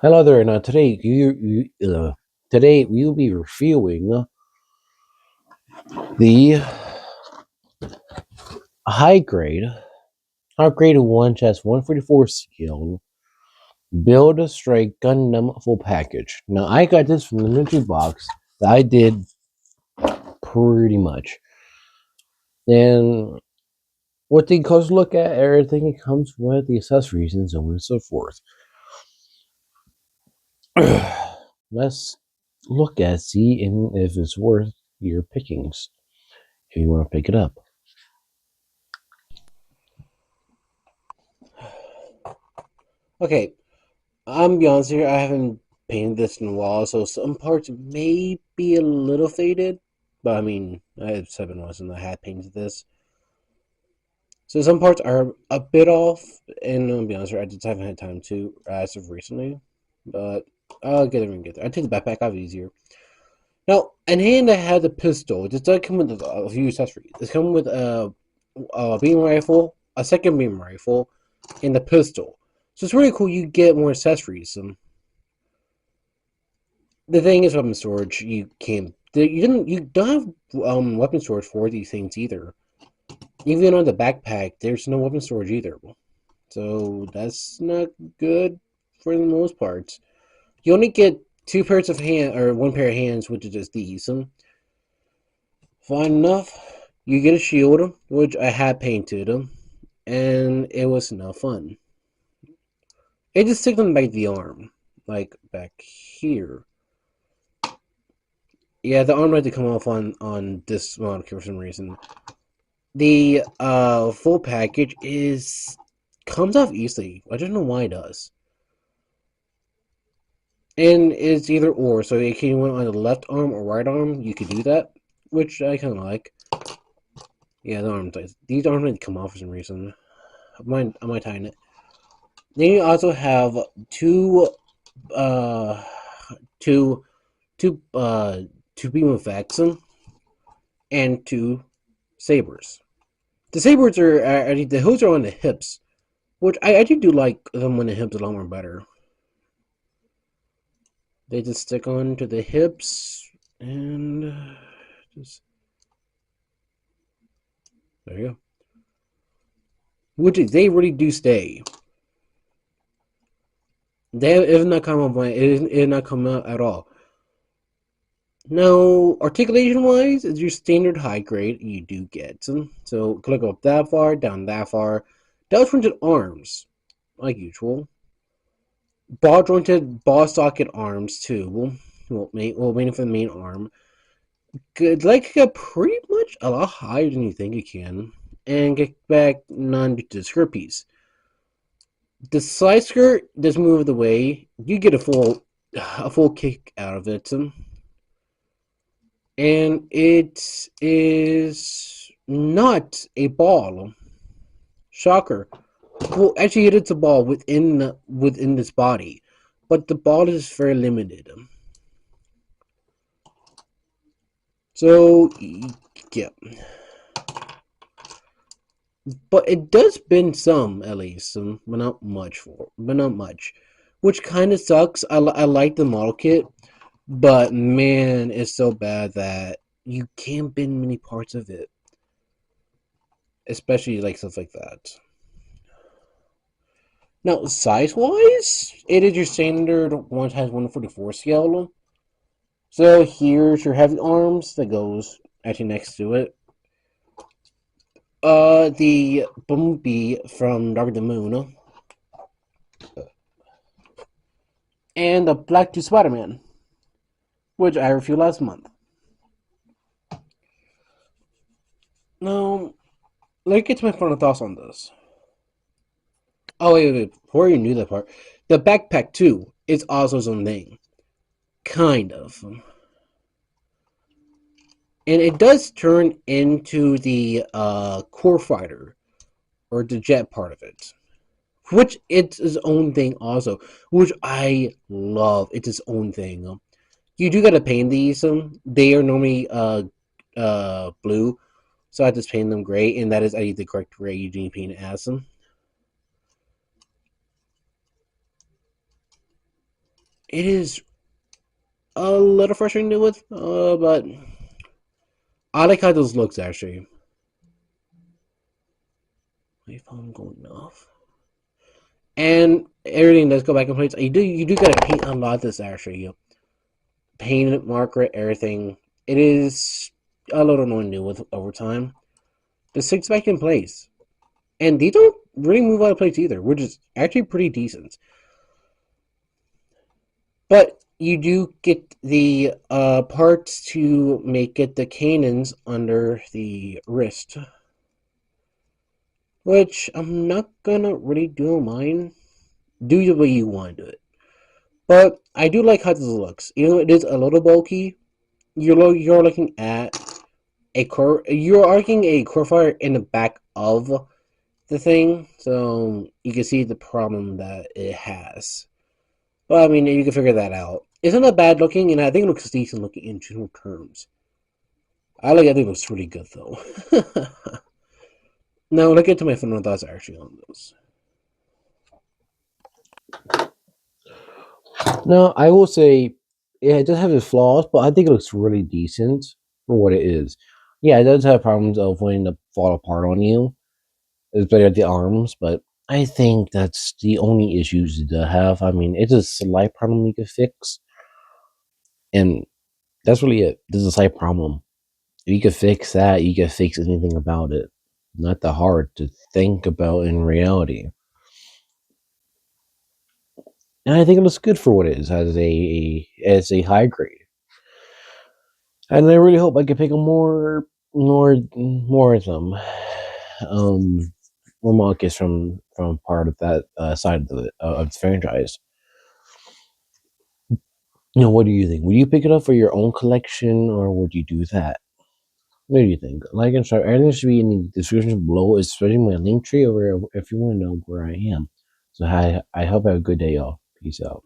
Hello there. Now today we will be reviewing the high grade, upgrade one chest 144 skill build a straight Gundam full package. Now I got this from the mystery box that I did pretty much, and what the close look at everything it comes with the accessories and so on and so forth. Let's look at see if it's worth your pickings if you want to pick it up. Okay, I'm be honest here, I haven't painted this in a while, so some parts may be a little faded. But I mean, I had 7 months and I had painted this. So some parts are a bit off, and I'll be honest here, I just haven't had time to as of recently. But I'll get there and get there. I take the backpack off easier. Now, in hand I had the pistol. It does come with a few accessories. It's come with a beam rifle, a second beam rifle, and the pistol. So it's really cool. You get more accessories. The thing is, weapon storage. You don't have weapon storage for these things either. Even on the backpack, there's no weapon storage either. So that's not good for the most part. You only get two pairs of hand or one pair of hands, which is just these. Fine enough. You get a shield, which I had painted, and it was no fun. It just sticks on the arm, like back here. Yeah, the arm had to come off on this model for some reason. The full package comes off easily. I don't know why it does. And it's either or, so it can went on the left arm or right arm. You could do that, which I kind of like. Yeah, these arms need to come off for some reason. I might tighten it. Then you also have uh, two, two beam effects and two sabers. The sabers the hoods are on the hips, which I actually do like them on the hips a lot more better. They just stick on to the hips and just there you go. Which they really do stay. It is not come up. It is not come out at all. Now, articulation wise, is your standard high grade you do get. So click up that far, down that far. Double jointed arms, like usual. Ball jointed ball socket arms too. Mainly for the main arm. Good, like pretty much a lot higher than you think it can, and get back none to the skirt piece. The side skirt does move the way you get a full kick out of it, and it is not a ball. Shocker. Well, actually, it is a ball within this body, but the ball is very limited. So yeah, but it does bend some at least, but not much, which kind of sucks. I like the model kit, but man, it's so bad that you can't bend many parts of it, especially like stuff like that. Now, size wise, it is your standard one has 144 scale. So here's your heavy arms that goes actually next to it. The Bumblebee from Dark of the Moon, and the Black 2 Spider-Man, which I reviewed last month. Now, let's get to my final thoughts on this. Oh, wait. Before you knew that part, the backpack, too, is also its own thing. Kind of. And it does turn into the core fighter, or the jet part of it. Which it's its own thing also, which I love. It's its own thing. You do gotta paint these. They are normally blue, so I just paint them gray, and that is the correct gray you need to paint it as them. it is a little frustrating to deal with, but I like how this looks actually. My phone going off. And everything does go back in place. You do gotta paint a lot of this actually. You paint it, marker it, everything. It is a little annoying to deal with over time. The sits back in place. And these don't really move out of place either, which is actually pretty decent. But you do get the parts to make it the cannons under the wrist, which I'm not gonna really do mine. Do the way you want to do it. But I do like how this looks. Even though it is a little bulky, you're looking at you're arcing a core fire in the back of the thing, so you can see the problem that it has. But I mean, you can figure that out. It's not bad looking, and I think it looks decent looking in general terms. I think it looks really good though. Now, look into my final thoughts actually on those. No, I will say, yeah, it does have its flaws, but I think it looks really decent for what it is. Yeah, it does have problems of wanting to fall apart on you, especially at the arms, but I think that's the only issues it does have. I mean, it's a slight problem you could fix, and that's really it. This is a slight problem. If you could fix that, you could fix anything about it. Not that hard to think about in reality. And I think it looks good for what it is as a high grade. And I really hope I can pick up more of them. Um, more markets from part of that side of the franchise. What do you think? Would you pick it up for your own collection, or would you do that? What do you think? Like and subscribe. Everything should be in the description below, especially my link tree over if you want to know where I am. So I hope you have a good day, y'all. Peace out.